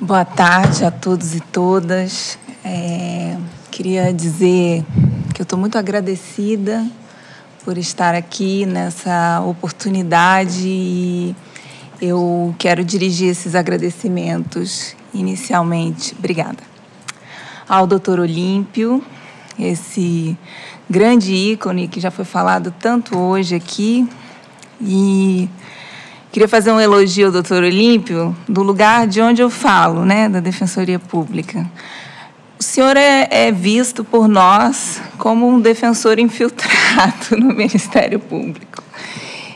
Boa tarde a todos e todas. Queria dizer que eu estou muito agradecida por estar aqui nessa oportunidade e eu quero dirigir esses agradecimentos inicialmente. Obrigada. Ao Dr. Olímpio, esse grande ícone que já foi falado tanto hoje aqui, e queria fazer um elogio ao doutor Olímpio do lugar de onde eu falo, né, da Defensoria Pública. O senhor é visto por nós como um defensor infiltrado no Ministério Público.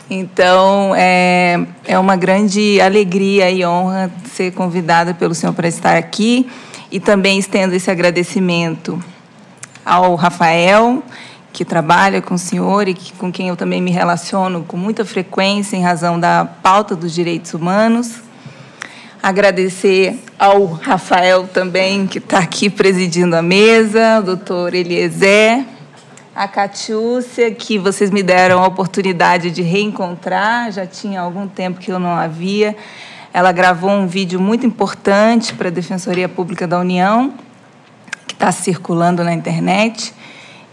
Então, é uma grande alegria e honra ser convidada pelo senhor para estar aqui, e também estendo esse agradecimento ao Rafael, que trabalha com o senhor e com quem eu também me relaciono com muita frequência em razão da pauta dos direitos humanos. Agradecer ao Rafael também, que está aqui presidindo a mesa, o doutor Eliezer, a Catiúcia, que vocês me deram a oportunidade de reencontrar, já tinha algum tempo que eu não a via. Ela gravou um vídeo muito importante para a Defensoria Pública da União, que está circulando na internet,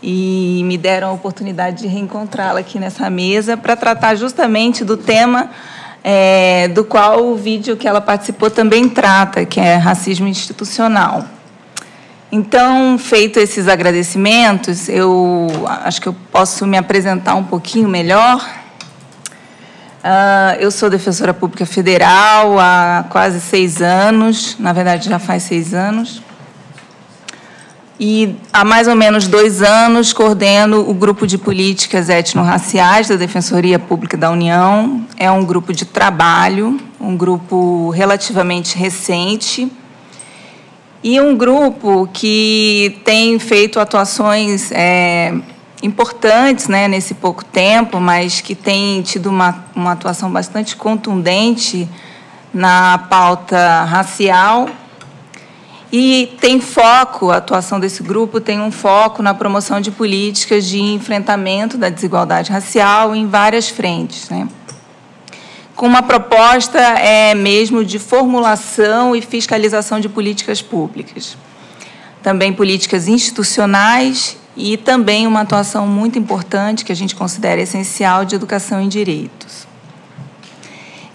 e me deram a oportunidade de reencontrá-la aqui nessa mesa para tratar justamente do tema do qual o vídeo que ela participou também trata, que é racismo institucional. Então, feito esses agradecimentos, eu acho que eu posso me apresentar um pouquinho melhor. Eu sou defensora pública federal há quase 6 anos, na verdade já faz 6 anos, e há mais ou menos 2 anos coordeno o grupo de políticas étnico-raciais da Defensoria Pública da União. É um grupo de trabalho, um grupo relativamente recente, e um grupo que tem feito atuações importantes, né, nesse pouco tempo, mas que tem tido uma atuação bastante contundente na pauta racial, e tem foco, a atuação desse grupo tem um foco na promoção de políticas de enfrentamento da desigualdade racial em várias frentes, né, com uma proposta mesmo de formulação e fiscalização de políticas públicas, também políticas institucionais, e também uma atuação muito importante, que a gente considera essencial, de educação em direitos.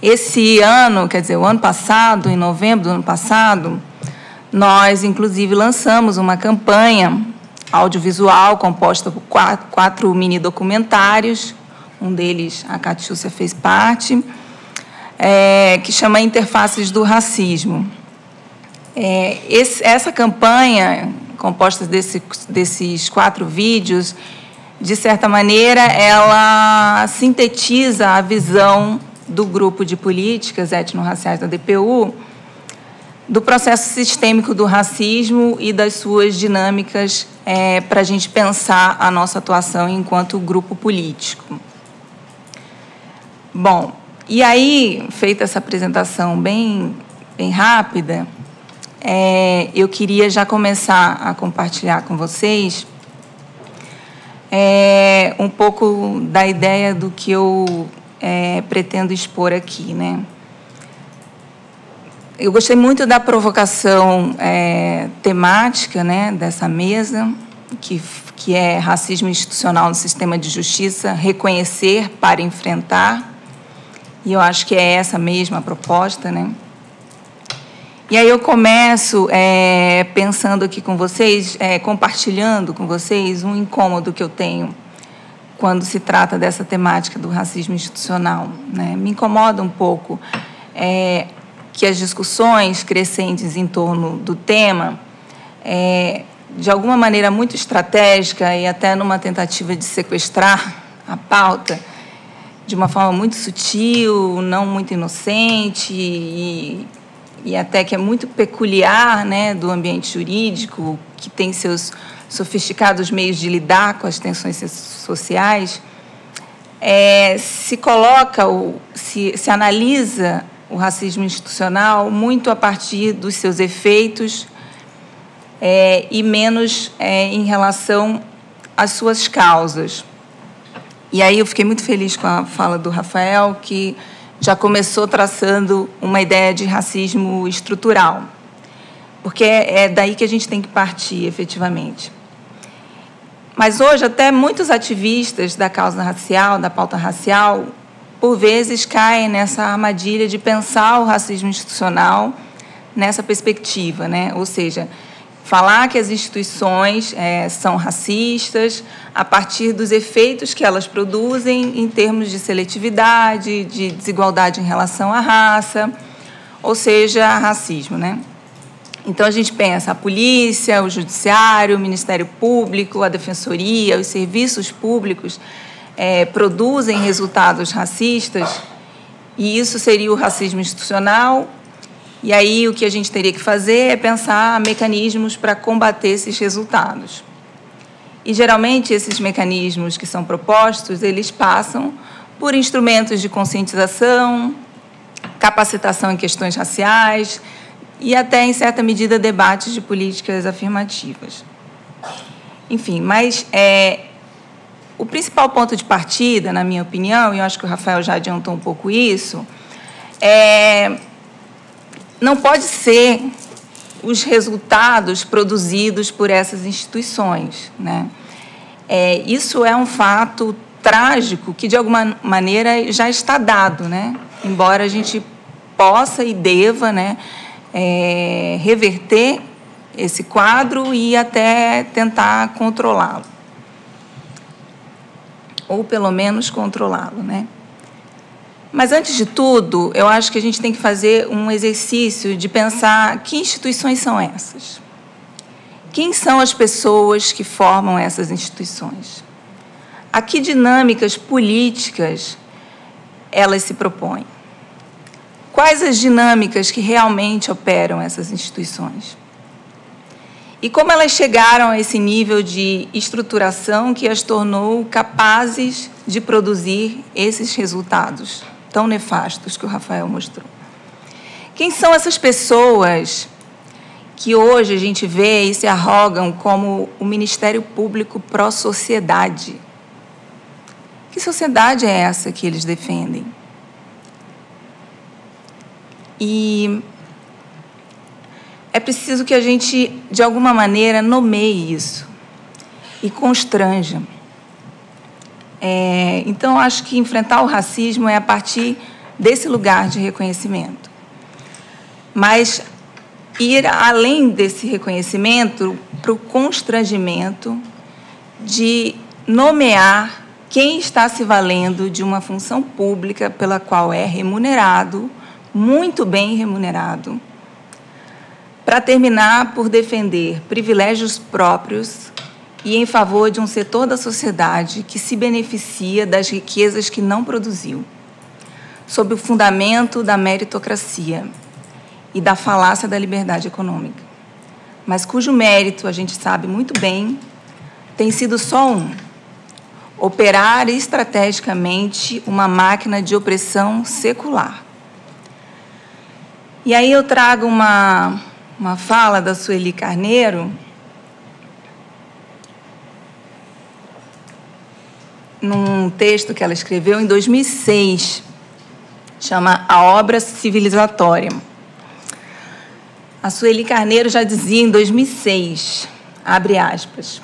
Esse ano, quer dizer, o ano passado, em novembro do ano passado, nós, inclusive, lançamos uma campanha audiovisual composta por 4 mini-documentários, um deles a Catiúcia fez parte, que chama Interfaces do Racismo. Essa campanha, composta desses 4 vídeos, de certa maneira, ela sintetiza a visão do grupo de políticas étnico-raciais da DPU do processo sistêmico do racismo e das suas dinâmicas para a gente pensar a nossa atuação enquanto grupo político. Bom, e aí, feita essa apresentação bem rápida, eu queria já começar a compartilhar com vocês um pouco da ideia do que eu pretendo expor aqui, né? Eu gostei muito da provocação temática, né, dessa mesa, que é racismo institucional no sistema de justiça, reconhecer para enfrentar, e eu acho que é essa mesma proposta, né? E aí eu começo pensando aqui com vocês, compartilhando com vocês um incômodo que eu tenho quando se trata dessa temática do racismo institucional, né? Me incomoda um pouco que as discussões crescentes em torno do tema, de alguma maneira muito estratégica e até numa tentativa de sequestrar a pauta, de uma forma muito sutil, não muito inocente e até que é muito peculiar, né, do ambiente jurídico, que tem seus sofisticados meios de lidar com as tensões sociais, se coloca, se analisa o racismo institucional muito a partir dos seus efeitos e menos em relação às suas causas. E aí eu fiquei muito feliz com a fala do Rafael, que já começou traçando uma ideia de racismo estrutural. porque é daí que a gente tem que partir, efetivamente. Mas hoje, até muitos ativistas da causa racial, da pauta racial, por vezes caem nessa armadilha de pensar o racismo institucional nessa perspectiva, né? Ou seja, falar que as instituições são racistas a partir dos efeitos que elas produzem em termos de seletividade, de desigualdade em relação à raça, ou seja, racismo, né? Então, a gente pensa a polícia, o judiciário, o Ministério Público, a defensoria, os serviços públicos produzem resultados racistas, e isso seria o racismo institucional. E aí o que a gente teria que fazer é pensar mecanismos para combater esses resultados. E, geralmente, esses mecanismos que são propostos, eles passam por instrumentos de conscientização, capacitação em questões raciais e até, em certa medida, debates de políticas afirmativas. Enfim, mas o principal ponto de partida, na minha opinião, e eu acho que o Rafael já adiantou um pouco isso, não pode ser os resultados produzidos por essas instituições, né? Isso é um fato trágico que, de alguma maneira, já está dado, né? Embora a gente possa e deva, né, reverter esse quadro e até tentar controlá-lo. Ou, pelo menos, controlá-lo, né? Mas, antes de tudo, eu acho que a gente tem que fazer um exercício de pensar que instituições são essas. Quem são as pessoas que formam essas instituições? A que dinâmicas políticas elas se propõem? Quais as dinâmicas que realmente operam essas instituições? E como elas chegaram a esse nível de estruturação que as tornou capazes de produzir esses resultados tão nefastos que o Rafael mostrou? Quem são essas pessoas que hoje a gente vê e se arrogam como o Ministério Público pró-sociedade? Que sociedade é essa que eles defendem? E é preciso que a gente, de alguma maneira, nomeie isso e constranja. Então, acho que enfrentar o racismo é a partir desse lugar de reconhecimento. Mas ir além desse reconhecimento para o constrangimento de nomear quem está se valendo de uma função pública pela qual é remunerado, muito bem remunerado, para terminar por defender privilégios próprios e em favor de um setor da sociedade que se beneficia das riquezas que não produziu, sob o fundamento da meritocracia e da falácia da liberdade econômica, mas cujo mérito, a gente sabe muito bem, tem sido só um: operar estrategicamente uma máquina de opressão secular. E aí eu trago uma fala da Sueli Carneiro, num texto que ela escreveu em 2006, chama A Obra Civilizatória. A Sueli Carneiro já dizia em 2006, abre aspas,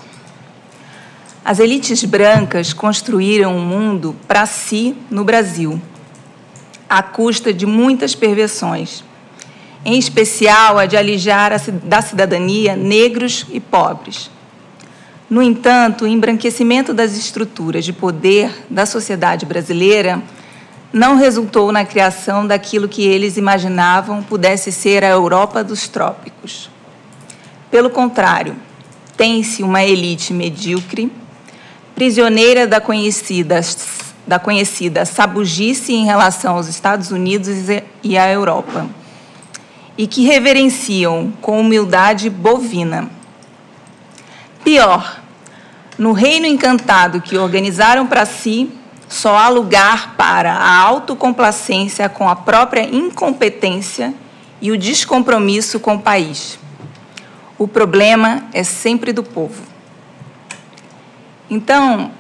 as elites brancas construíram um mundo para si no Brasil, à custa de muitas perversões, em especial a de alijar da cidadania negros e pobres. No entanto, o embranquecimento das estruturas de poder da sociedade brasileira não resultou na criação daquilo que eles imaginavam pudesse ser a Europa dos trópicos. Pelo contrário, tem-se uma elite medíocre, prisioneira da conhecida sabugice em relação aos Estados Unidos e à Europa, e que reverenciam com humildade bovina. Pior, no reino encantado que organizaram para si, só há lugar para a autocomplacência com a própria incompetência e o descompromisso com o país. O problema é sempre do povo. Então,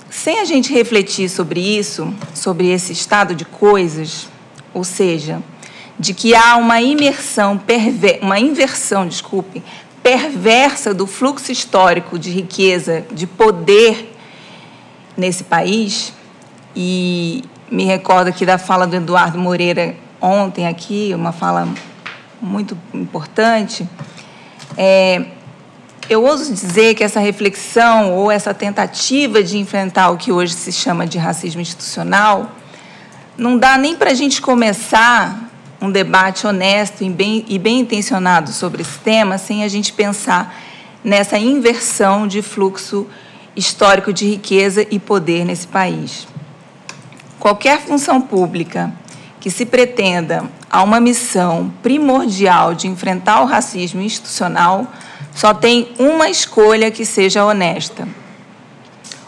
sem a gente refletir sobre isso, sobre esse estado de coisas, ou seja, de que há uma inversão perversa do fluxo histórico de riqueza, de poder nesse país, e me recordo aqui da fala do Eduardo Moreira ontem aqui, uma fala muito importante. Eu ouso dizer que essa reflexão ou essa tentativa de enfrentar o que hoje se chama de racismo institucional não dá nem para a gente começar um debate honesto e bem intencionado sobre esse tema sem a gente pensar nessa inversão de fluxo histórico de riqueza e poder nesse país. Qualquer função pública que se pretenda a uma missão primordial de enfrentar o racismo institucional só tem uma escolha que seja honesta: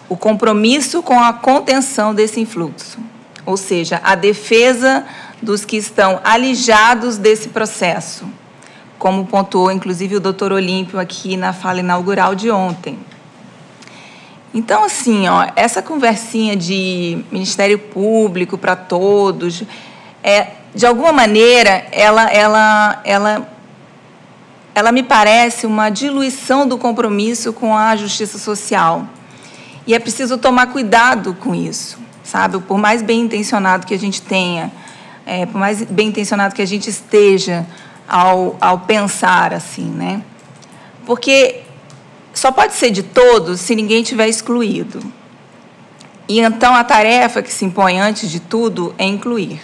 o compromisso com a contenção desse influxo, ou seja, a defesa dos que estão alijados desse processo, como pontuou, inclusive, o doutor Olímpio aqui na fala inaugural de ontem. Então, assim, essa conversinha de Ministério Público para todos, de alguma maneira, ela me parece uma diluição do compromisso com a justiça social. E é preciso tomar cuidado com isso, sabe? Por mais bem intencionado que a gente tenha, por mais bem intencionado que a gente esteja ao pensar assim, né? Porque só pode ser de todos se ninguém tiver excluído. E então a tarefa que se impõe antes de tudo é incluir.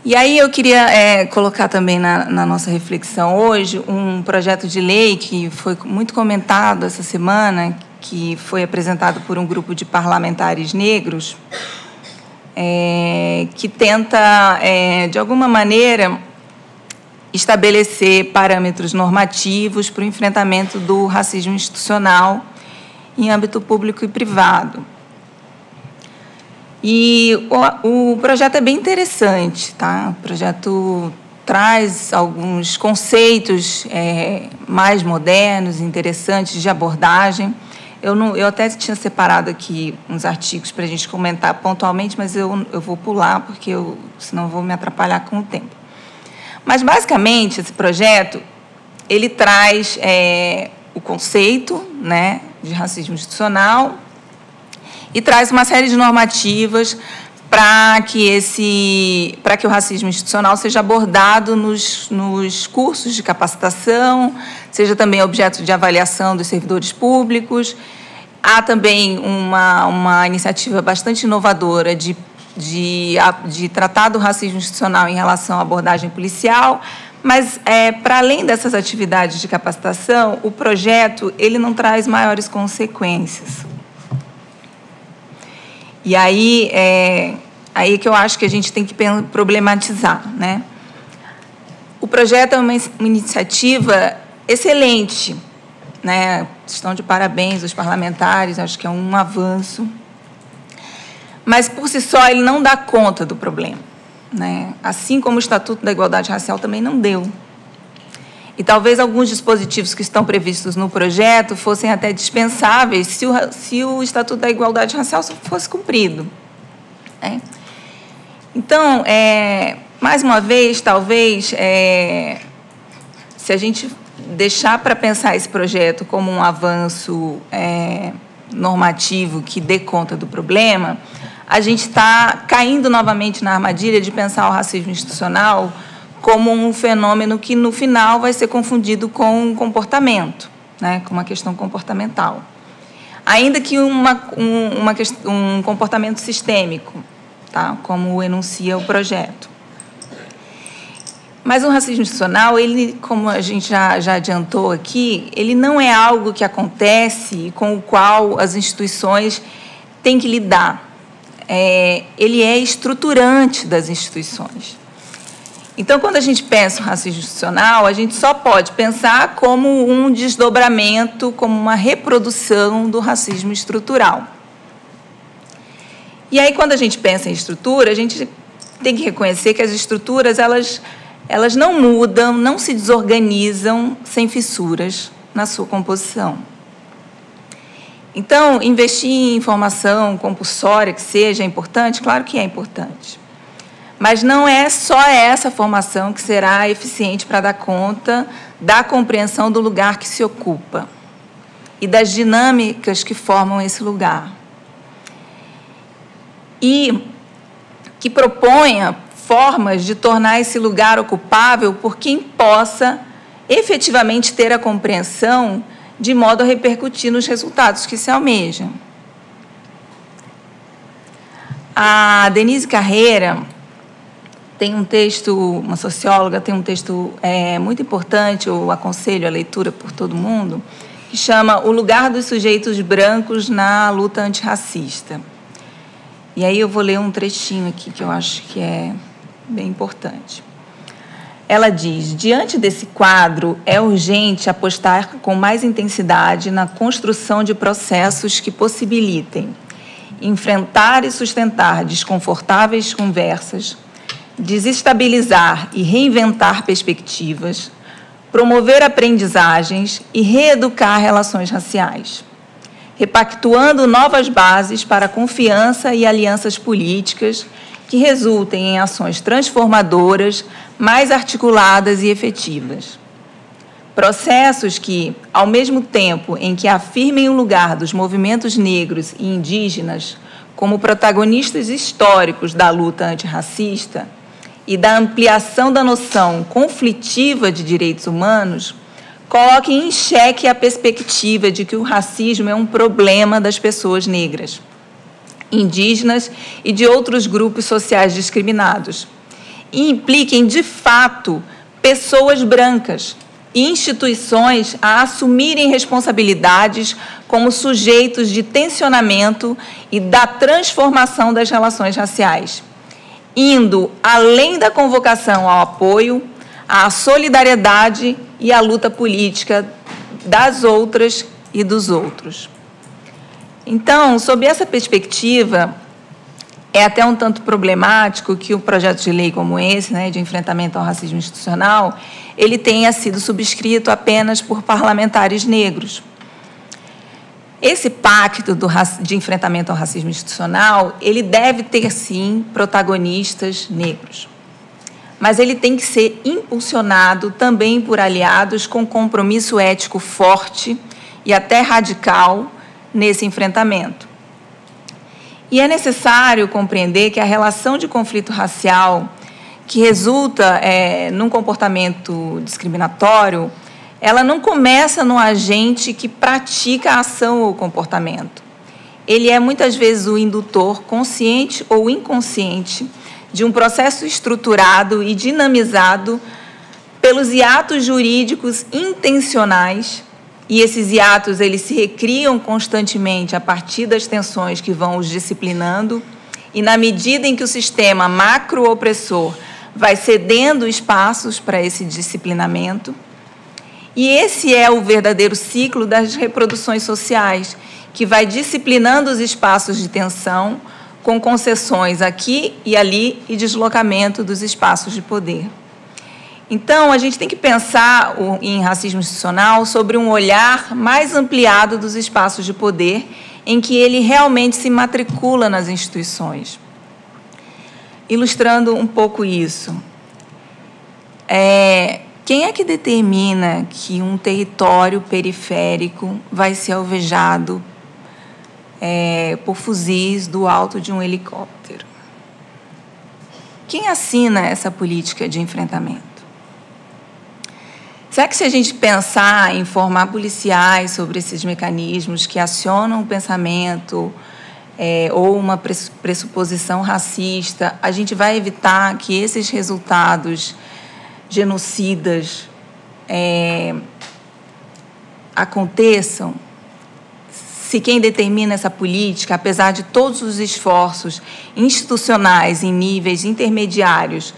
E aí eu queria colocar também na nossa reflexão hoje um projeto de lei que foi muito comentado essa semana, que foi apresentado por um grupo de parlamentares negros, que tenta, de alguma maneira, estabelecer parâmetros normativos para o enfrentamento do racismo institucional em âmbito público e privado. E o projeto é bem interessante, tá? O projeto traz alguns conceitos mais modernos, interessantes de abordagem. Eu até tinha separado aqui uns artigos para a gente comentar pontualmente, mas eu vou pular, porque senão eu vou me atrapalhar com o tempo. Mas, basicamente, esse projeto, ele traz o conceito, né, de racismo institucional e traz uma série de normativas para que o racismo institucional seja abordado nos cursos de capacitação, seja também objeto de avaliação dos servidores públicos. Há também uma iniciativa bastante inovadora de tratar do racismo institucional em relação à abordagem policial, mas, para além dessas atividades de capacitação, o projeto ele não traz maiores consequências. E aí que eu acho que a gente tem que problematizar, né? O projeto é uma iniciativa excelente, né? Estão de parabéns os parlamentares, acho que é um avanço. Mas, por si só, ele não dá conta do problema, né? Assim como o Estatuto da Igualdade Racial também não deu. E talvez alguns dispositivos que estão previstos no projeto fossem até dispensáveis se o Estatuto da Igualdade Racial fosse cumprido, né? Então, mais uma vez, talvez, se a gente deixar para pensar esse projeto como um avanço normativo que dê conta do problema, a gente está caindo novamente na armadilha de pensar o racismo institucional como um fenômeno que, no final, vai ser confundido com um comportamento, né, com uma questão comportamental. Ainda que um comportamento sistêmico, tá, como enuncia o projeto. Mas o racismo institucional, ele, como a gente já adiantou aqui, ele não é algo que acontece e com o qual as instituições têm que lidar. Ele é estruturante das instituições. Então, quando a gente pensa o racismo institucional, a gente só pode pensar como um desdobramento, como uma reprodução do racismo estrutural. E aí, quando a gente pensa em estrutura, a gente tem que reconhecer que as estruturas, elas não mudam, não se desorganizam sem fissuras na sua composição. Então, investir em formação compulsória, que seja importante, claro que é importante. Mas não é só essa formação que será eficiente para dar conta da compreensão do lugar que se ocupa e das dinâmicas que formam esse lugar. E que proponha formas de tornar esse lugar ocupável por quem possa efetivamente ter a compreensão de modo a repercutir nos resultados que se almejam. A Denise Carreira tem um texto, uma socióloga, tem um texto muito importante, eu aconselho a leitura por todo mundo, que chama O Lugar dos Sujeitos Brancos na Luta Antirracista. E aí eu vou ler um trechinho aqui que eu acho que é bem importante. Ela diz: diante desse quadro, é urgente apostar com mais intensidade na construção de processos que possibilitem enfrentar e sustentar desconfortáveis conversas, desestabilizar e reinventar perspectivas, promover aprendizagens e reeducar relações raciais, repactuando novas bases para a confiança e alianças políticas que resultem em ações transformadoras, mais articuladas e efetivas. Processos que, ao mesmo tempo em que afirmem o lugar dos movimentos negros e indígenas como protagonistas históricos da luta antirracista e da ampliação da noção conflitiva de direitos humanos, coloquem em xeque a perspectiva de que o racismo é um problema das pessoas negras, indígenas e de outros grupos sociais discriminados, e impliquem, de fato, pessoas brancas e instituições a assumirem responsabilidades como sujeitos de tensionamento e da transformação das relações raciais, indo além da convocação ao apoio, à solidariedade e à luta política das outras e dos outros. Então, sob essa perspectiva, é até um tanto problemático que um projeto de lei como esse, né, de enfrentamento ao racismo institucional, ele tenha sido subscrito apenas por parlamentares negros. Esse pacto de enfrentamento ao racismo institucional, ele deve ter, sim, protagonistas negros. Mas ele tem que ser impulsionado também por aliados com compromisso ético forte e até radical nesse enfrentamento. E é necessário compreender que a relação de conflito racial que resulta num comportamento discriminatório, ela não começa no agente que pratica a ação ou comportamento. Ele é, muitas vezes, o indutor, consciente ou inconsciente, de um processo estruturado e dinamizado pelos hiatos jurídicos intencionais, e esses hiatos eles se recriam constantemente a partir das tensões que vão os disciplinando, e na medida em que o sistema macro-opressor vai cedendo espaços para esse disciplinamento. E esse é o verdadeiro ciclo das reproduções sociais, que vai disciplinando os espaços de tensão, com concessões aqui e ali e deslocamento dos espaços de poder. Então, a gente tem que pensar em racismo institucional sobre um olhar mais ampliado dos espaços de poder, em que ele realmente se matricula nas instituições. Ilustrando um pouco isso, quem é que determina que um território periférico vai ser alvejado por fuzis do alto de um helicóptero? Quem assina essa política de enfrentamento? Será que, se a gente pensar em formar policiais sobre esses mecanismos que acionam o pensamento ou uma pressuposição racista, a gente vai evitar que esses resultados genocidas aconteçam? Se quem determina essa política, apesar de todos os esforços institucionais em níveis intermediários,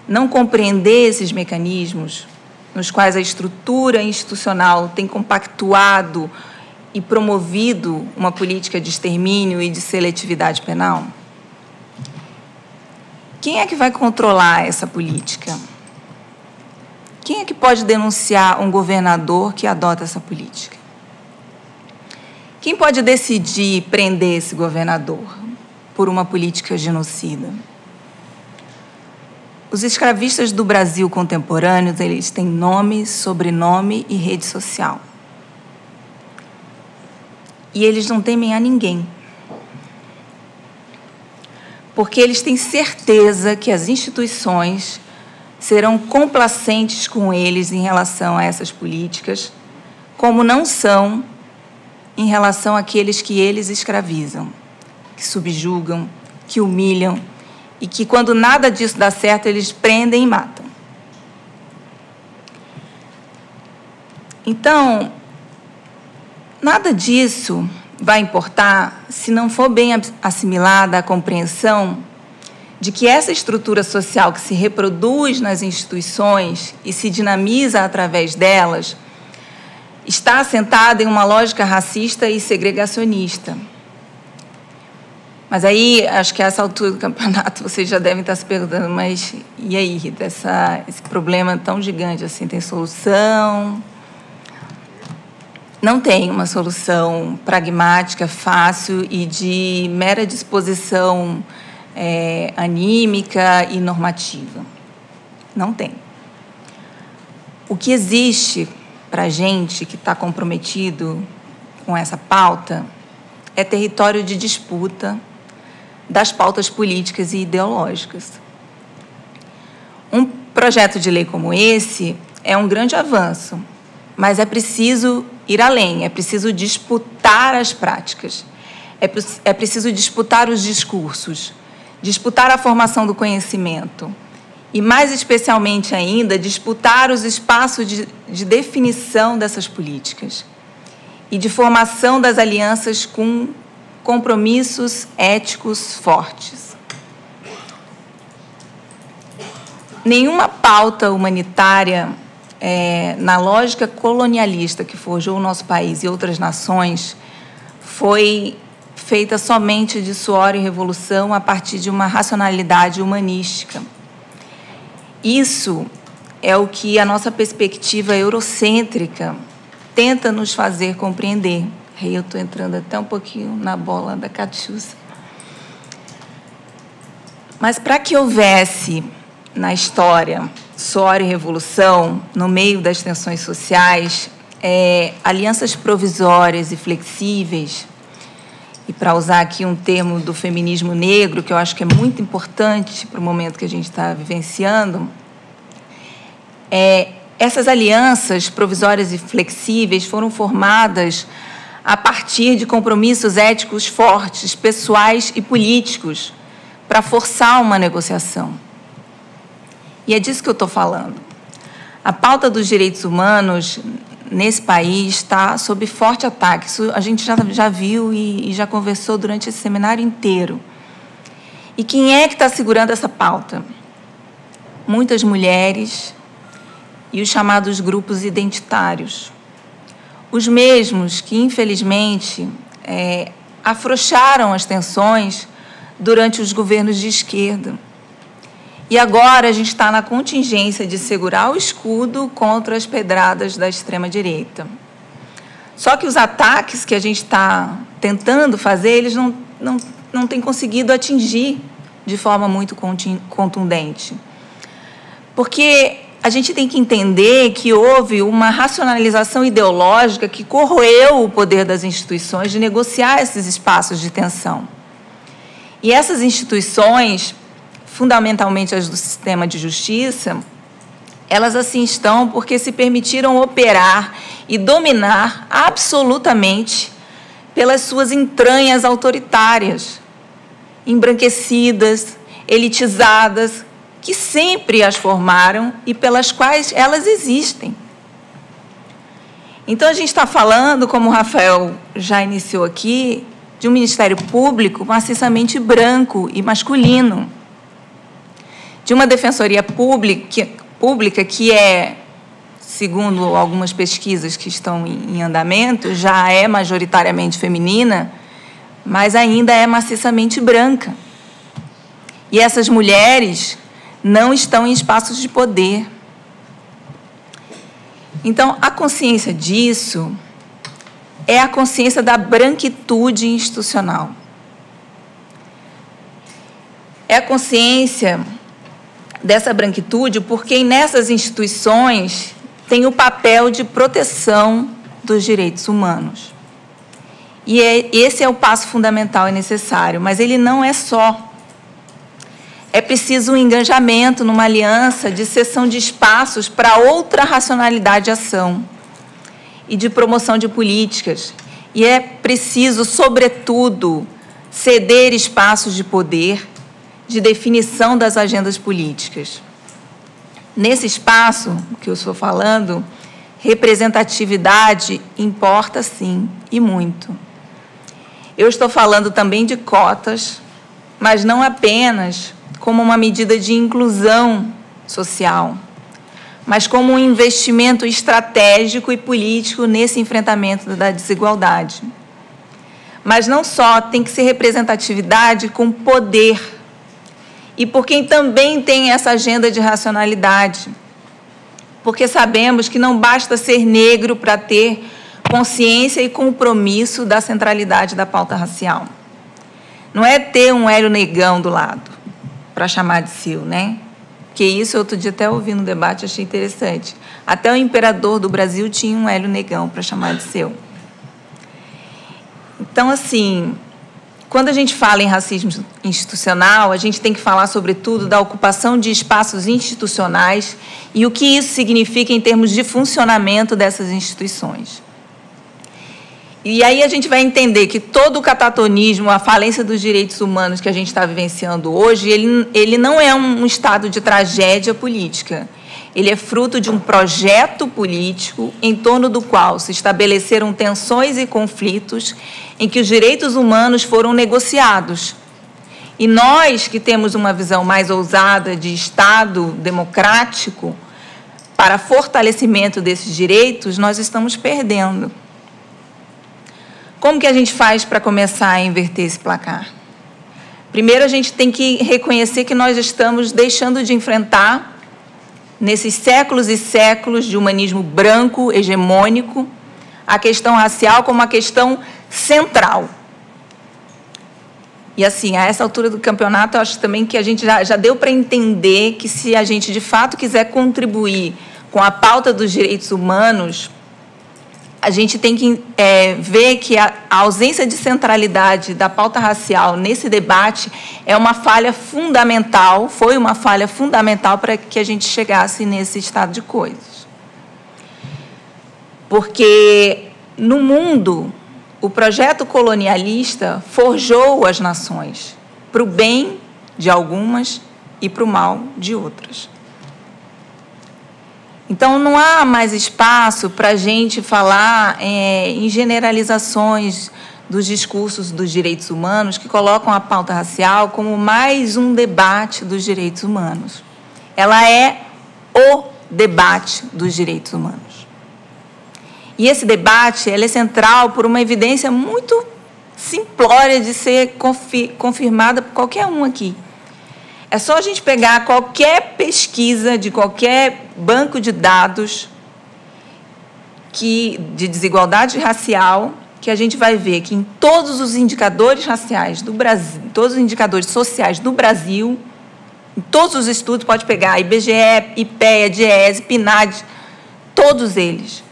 não compreender esses mecanismos nos quais a estrutura institucional tem compactuado e promovido uma política de extermínio e de seletividade penal? Quem é que vai controlar essa política? Quem é que pode denunciar um governador que adota essa política? Quem pode decidir prender esse governador por uma política genocida? Os escravistas do Brasil contemporâneo, eles têm nome, sobrenome e rede social. E eles não temem a ninguém. Porque eles têm certeza que as instituições serão complacentes com eles em relação a essas políticas, como não são em relação àqueles que eles escravizam, que subjugam, que humilham, e que, quando nada disso dá certo, eles prendem e matam. Então, nada disso vai importar se não for bem assimilada a compreensão de que essa estrutura social que se reproduz nas instituições e se dinamiza através delas está assentada em uma lógica racista e segregacionista. Mas aí, acho que a essa altura do campeonato, vocês já devem estar se perguntando, mas e aí, Rita, esse problema tão gigante assim, tem solução? Não tem uma solução pragmática, fácil e de mera disposição anímica e normativa. Não tem. O que existe para a gente que está comprometido com essa pauta é território de disputa das pautas políticas e ideológicas. Um projeto de lei como esse é um grande avanço, mas é preciso ir além, é preciso disputar as práticas, é preciso disputar os discursos, disputar a formação do conhecimento e, mais especialmente ainda, disputar os espaços de definição dessas políticas e de formação das alianças com compromissos éticos fortes. Nenhuma pauta humanitária, na lógica colonialista que forjou o nosso país e outras nações, foi feita somente de suor e revolução a partir de uma racionalidade humanística. Isso é o que a nossa perspectiva eurocêntrica tenta nos fazer compreender. Aí eu estou entrando até um pouquinho na bola da Catiúcia. Mas para que houvesse na história suor e revolução, no meio das tensões sociais, alianças provisórias e flexíveis, e para usar aqui um termo do feminismo negro, que eu acho que é muito importante para o momento que a gente está vivenciando, essas alianças provisórias e flexíveis foram formadas a partir de compromissos éticos fortes, pessoais e políticos, para forçar uma negociação. E é disso que eu estou falando. A pauta dos direitos humanos nesse país está sob forte ataque. Isso a gente já viu e já conversou durante esse seminário inteiro. E quem é que está segurando essa pauta? Muitas mulheres e os chamados grupos identitários. Os mesmos que, infelizmente, afrouxaram as tensões durante os governos de esquerda. E agora a gente está na contingência de segurar o escudo contra as pedradas da extrema-direita. Só que os ataques que a gente está tentando fazer, eles não têm conseguido atingir de forma muito contundente. Porque a gente tem que entender que houve uma racionalização ideológica que corroeu o poder das instituições de negociar esses espaços de tensão. E essas instituições, fundamentalmente as do sistema de justiça, elas assim estão porque se permitiram operar e dominar absolutamente pelas suas entranhas autoritárias, embranquecidas, elitizadas, que sempre as formaram e pelas quais elas existem. Então, a gente está falando, como o Rafael já iniciou aqui, de um Ministério Público maciçamente branco e masculino, de uma Defensoria Pública que segundo algumas pesquisas que estão em andamento, já é majoritariamente feminina, mas ainda é maciçamente branca. E essas mulheres não estão em espaços de poder. Então, a consciência disso é a consciência da branquitude institucional. É a consciência dessa branquitude porque nessas instituições tem o papel de proteção dos direitos humanos. E esse é o passo fundamental e necessário, mas ele não é só. É preciso um engajamento numa aliança de cessão de espaços para outra racionalidade de ação e de promoção de políticas. E é preciso, sobretudo, ceder espaços de poder, de definição das agendas políticas. Nesse espaço que eu estou falando, representatividade importa sim, e muito. Eu estou falando também de cotas, mas não apenas como uma medida de inclusão social, mas como um investimento estratégico e político nesse enfrentamento da desigualdade. Mas não só, tem que ser representatividade com poder, e por quem também tem essa agenda de racionalidade, porque sabemos que não basta ser negro para ter consciência e compromisso da centralidade da pauta racial. Não é ter um Hélio Negão do lado, para chamar de seu, né? Que isso, outro dia até ouvi no debate, achei interessante. Até o imperador do Brasil tinha um Hélio Negão para chamar de seu. Então, assim, quando a gente fala em racismo institucional, a gente tem que falar, sobretudo, da ocupação de espaços institucionais e o que isso significa em termos de funcionamento dessas instituições. E aí a gente vai entender que todo o catatonismo, a falência dos direitos humanos que a gente está vivenciando hoje, ele não é um estado de tragédia política. Ele é fruto de um projeto político em torno do qual se estabeleceram tensões e conflitos em que os direitos humanos foram negociados. E nós, que temos uma visão mais ousada de Estado democrático, para fortalecimento desses direitos, nós estamos perdendo. Como que a gente faz para começar a inverter esse placar? Primeiro, a gente tem que reconhecer que nós estamos deixando de enfrentar, nesses séculos e séculos de humanismo branco, hegemônico, a questão racial como uma questão central. E, assim, a essa altura do campeonato, eu acho também que a gente já deu para entender que, se a gente, de fato, quiser contribuir com a pauta dos direitos humanos, a gente tem que ver que a ausência de centralidade da pauta racial nesse debate é uma falha fundamental, foi uma falha fundamental para que a gente chegasse nesse estado de coisas. Porque, no mundo, o projeto colonialista forjou as nações, para o bem de algumas e para o mal de outras. Então, não há mais espaço para a gente falar em generalizações dos discursos dos direitos humanos que colocam a pauta racial como mais um debate dos direitos humanos. Ela é o debate dos direitos humanos. E esse debate ele é central por uma evidência muito simplória de ser confirmada por qualquer um aqui. É só a gente pegar qualquer pesquisa de qualquer banco de dados de desigualdade racial, que a gente vai ver que em todos os indicadores raciais do Brasil, todos os indicadores sociais do Brasil, em todos os estudos, pode pegar IBGE, IPEA, DIEESE, PNAD, todos eles,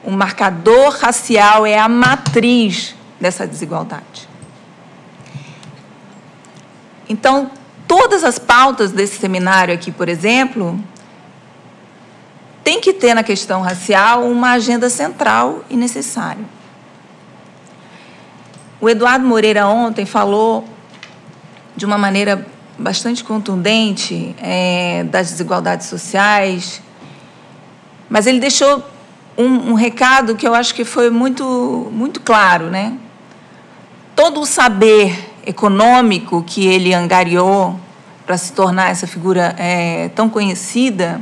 o marcador racial é a matriz dessa desigualdade. Então, todas as pautas desse seminário aqui, por exemplo, tem que ter na questão racial uma agenda central e necessária. O Eduardo Moreira ontem falou de uma maneira bastante contundente das desigualdades sociais, mas ele deixou um recado que eu acho que foi muito, muito claro, né? Todo o saber econômico que ele angariou para se tornar essa figura tão conhecida,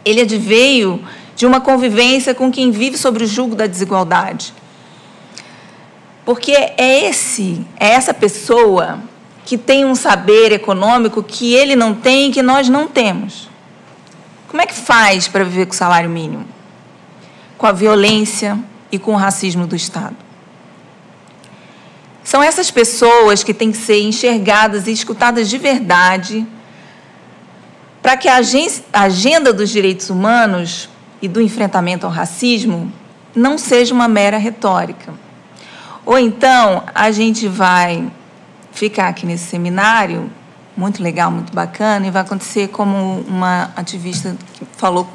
ele adveio de uma convivência com quem vive sobre o jugo da desigualdade. Porque é essa pessoa que tem um saber econômico que ele não tem e que nós não temos. Como é que faz para viver com o salário mínimo? Com a violência e com o racismo do Estado. São essas pessoas que têm que ser enxergadas e escutadas de verdade para que a agenda dos direitos humanos e do enfrentamento ao racismo não seja uma mera retórica. Ou então, a gente vai ficar aqui nesse seminário, muito legal, muito bacana, e vai acontecer como uma ativista que falou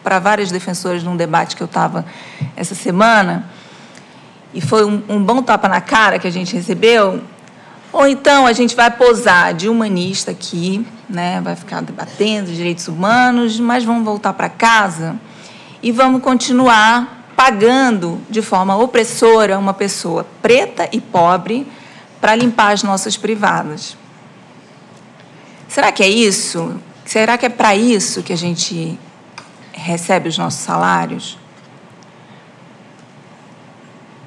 para várias defensoras num debate que eu estava essa semana, e foi um bom tapa na cara que a gente recebeu. Ou então a gente vai posar de humanista aqui, né, vai ficar debatendo direitos humanos, mas vamos voltar para casa e vamos continuar pagando de forma opressora uma pessoa preta e pobre para limpar as nossas privadas. Será que é isso? Será que é para isso que a gente recebe os nossos salários?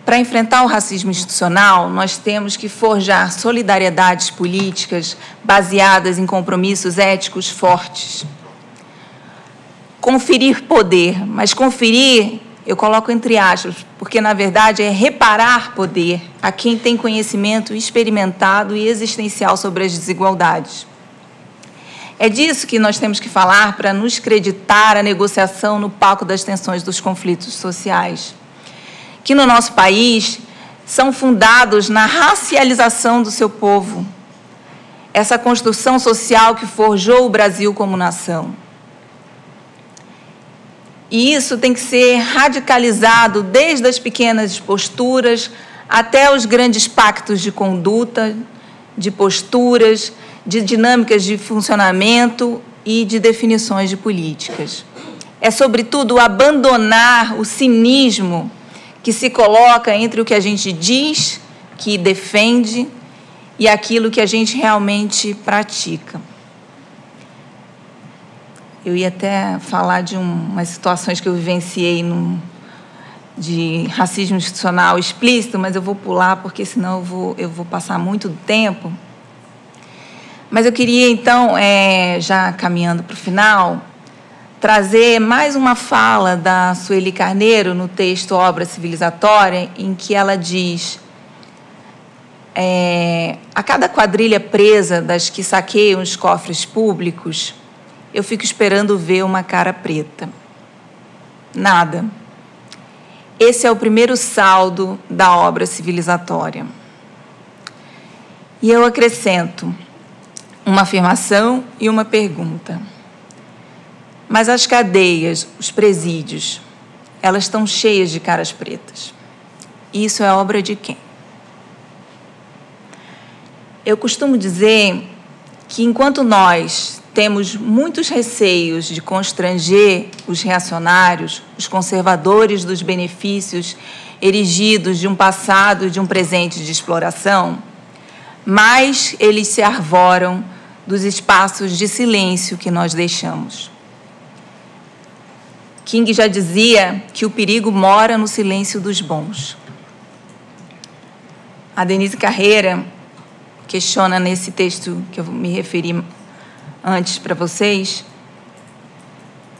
Para enfrentar o racismo institucional, nós temos que forjar solidariedades políticas baseadas em compromissos éticos fortes. Conferir poder, mas conferir, eu coloco entre aspas, porque, na verdade, é reparar poder a quem tem conhecimento experimentado e existencial sobre as desigualdades. É disso que nós temos que falar para nos creditar a negociação no palco das tensões dos conflitos sociais, que no nosso país são fundados na racialização do seu povo, essa construção social que forjou o Brasil como nação. E isso tem que ser radicalizado desde as pequenas posturas até os grandes pactos de conduta, de posturas, de dinâmicas de funcionamento e de definições de políticas. É, sobretudo, abandonar o cinismo que se coloca entre o que a gente diz, que defende, e aquilo que a gente realmente pratica. Eu ia até falar de umas situações que eu vivenciei de racismo institucional explícito, mas eu vou pular, porque senão eu vou passar muito tempo. Mas eu queria, então, já caminhando para o final, trazer mais uma fala da Sueli Carneiro no texto Obra Civilizatória, em que ela diz: a cada quadrilha presa das que saqueiam os cofres públicos, eu fico esperando ver uma cara preta. Nada. Esse é o primeiro saldo da obra civilizatória. E eu acrescento uma afirmação e uma pergunta. Mas as cadeias, os presídios, elas estão cheias de caras pretas. Isso é obra de quem? Eu costumo dizer que, enquanto nós temos muitos receios de constranger os reacionários, os conservadores dos benefícios erigidos de um passado e de um presente de exploração, mais eles se arvoram dos espaços de silêncio que nós deixamos. King já dizia que o perigo mora no silêncio dos bons. A Denise Carreira questiona nesse texto que eu me referi antes para vocês,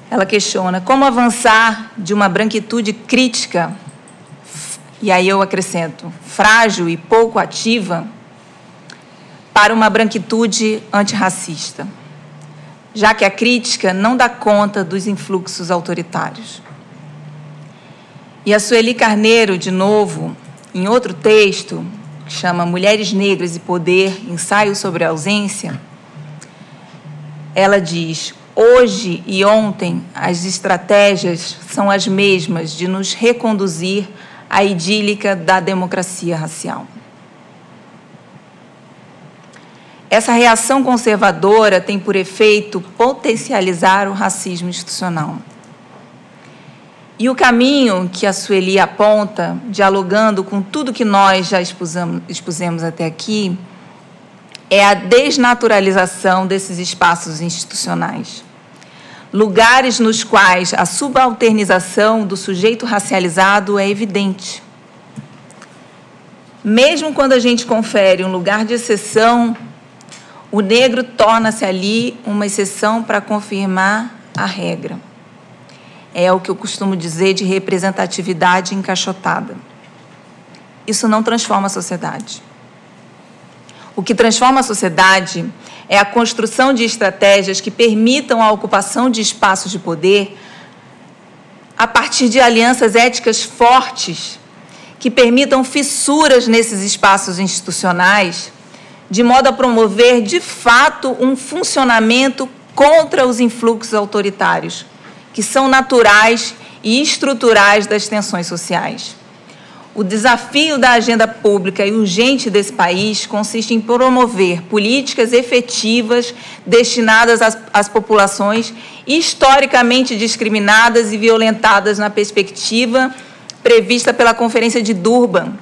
ela questiona como avançar de uma branquitude crítica, e aí eu acrescento, frágil e pouco ativa, para uma branquitude antirracista, já que a crítica não dá conta dos influxos autoritários. E a Sueli Carneiro, de novo, em outro texto, que chama Mulheres Negras e Poder, ensaio sobre a ausência, ela diz: hoje e ontem as estratégias são as mesmas de nos reconduzir à idílica da democracia racial. Essa reação conservadora tem por efeito potencializar o racismo institucional. E o caminho que a Sueli aponta, dialogando com tudo que nós já expusemos até aqui, é a desnaturalização desses espaços institucionais. Lugares nos quais a subalternização do sujeito racializado é evidente. Mesmo quando a gente confere um lugar de exceção, o negro torna-se ali uma exceção para confirmar a regra. É o que eu costumo dizer de representatividade encaixotada. Isso não transforma a sociedade. O que transforma a sociedade é a construção de estratégias que permitam a ocupação de espaços de poder a partir de alianças éticas fortes, que permitam fissuras nesses espaços institucionais, de modo a promover, de fato, um funcionamento contra os influxos autoritários, que são naturais e estruturais das tensões sociais. O desafio da agenda pública e urgente desse país consiste em promover políticas efetivas destinadas às populações historicamente discriminadas e violentadas na perspectiva prevista pela Conferência de Durban,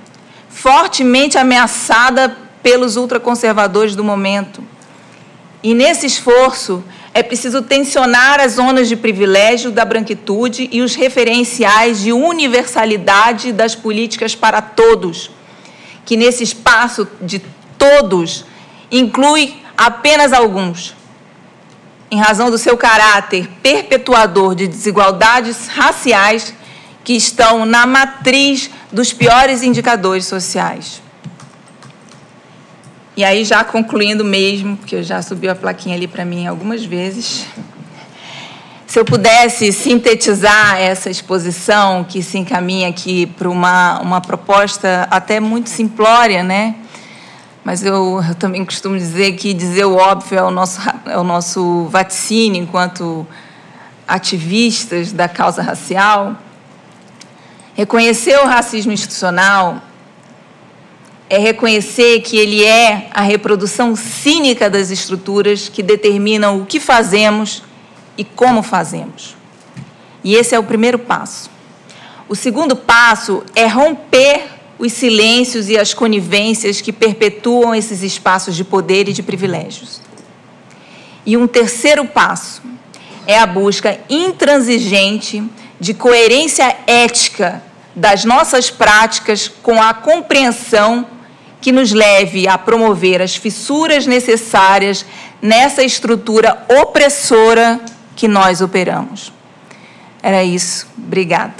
fortemente ameaçada pelos ultraconservadores do momento. E, nesse esforço, é preciso tensionar as zonas de privilégio da branquitude e os referenciais de universalidade das políticas para todos, que nesse espaço de todos inclui apenas alguns, em razão do seu caráter perpetuador de desigualdades raciais que estão na matriz dos piores indicadores sociais. E aí, já concluindo mesmo, porque já subiu a plaquinha ali para mim algumas vezes, se eu pudesse sintetizar essa exposição que se encaminha aqui para uma proposta até muito simplória, né? Mas eu também costumo dizer que dizer o óbvio é o nosso vaticínio enquanto ativistas da causa racial. Reconhecer o racismo institucional é reconhecer que ele é a reprodução cínica das estruturas que determinam o que fazemos e como fazemos. E esse é o primeiro passo. O segundo passo é romper os silêncios e as conivências que perpetuam esses espaços de poder e de privilégios. E um terceiro passo é a busca intransigente de coerência ética das nossas práticas com a compreensão que nos leve a promover as fissuras necessárias nessa estrutura opressora que nós operamos. Era isso. Obrigada.